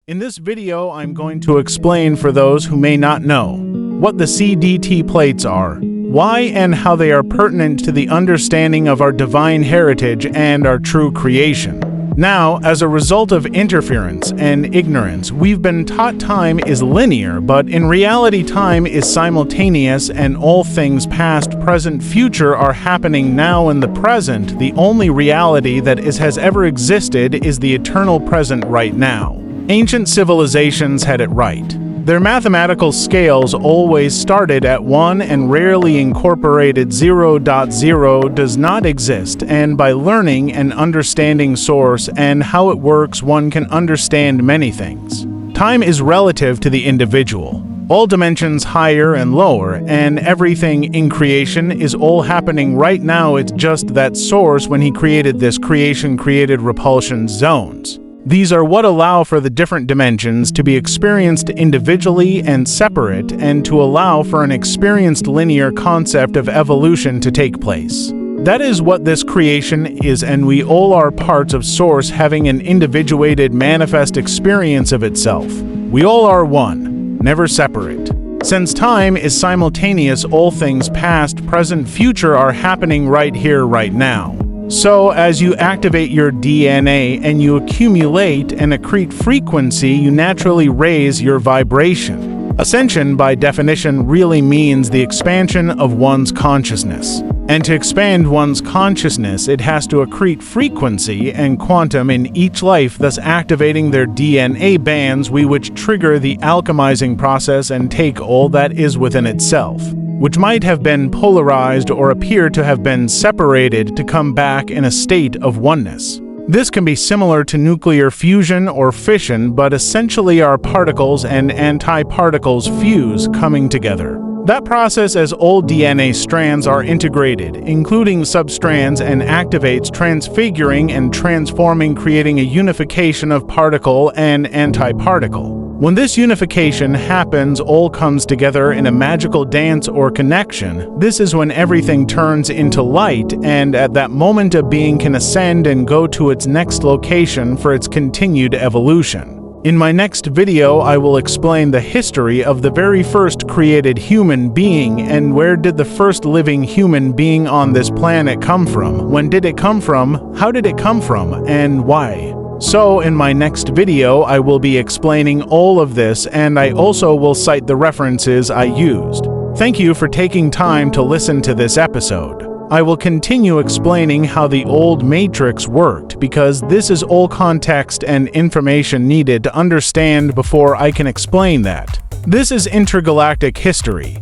In this video, I'm going to explain for those who may not know what the CDT plates are, why and how they are pertinent to the understanding of our divine heritage and our true creation. Now, as a result of interference and ignorance, we've been taught time is linear, but in reality time is simultaneous and all things past, present, future are happening now in the present. The only reality that has ever existed is the eternal present right now. Ancient civilizations had it right. Their mathematical scales always started at 1 and rarely incorporated 0.0 does not exist, and by learning and understanding source and how it works, one can understand many things. Time is relative to the individual. All dimensions higher and lower, and everything in creation is all happening right now. It's just that source, when he created this creation, created repulsion zones. These are what allow for the different dimensions to be experienced individually and separate, and to allow for an experienced linear concept of evolution to take place. That is what this creation is, and we all are parts of Source having an individuated manifest experience of itself. We all are one, never separate. Since time is simultaneous, all things past, present, future are happening right here, right now. So, as you activate your DNA and you accumulate and accrete frequency, you naturally raise your vibration. Ascension, by definition, really means the expansion of one's consciousness. And to expand one's consciousness, it has to accrete frequency and quantum in each life, thus activating their DNA bands, which trigger the alchemizing process and take all that is within itself, which might have been polarized or appear to have been separated, to come back in a state of oneness. This can be similar to nuclear fusion or fission, but essentially are particles and antiparticles fuse, coming together. That process, as all DNA strands are integrated, including substrands, and activates, transfiguring and transforming, creating a unification of particle and antiparticle. When this unification happens, all comes together in a magical dance or connection. This is when everything turns into light, and at that moment a being can ascend and go to its next location for its continued evolution. In my next video, I will explain the history of the very first created human being, and where did the first living human being on this planet come from? When did it come from? How did it come from? And why? So, in my next video, I will be explaining all of this, and I also will cite the references I used. Thank you for taking time to listen to this episode. I will continue explaining how the old matrix worked, because this is all context and information needed to understand before I can explain that. This is intergalactic history.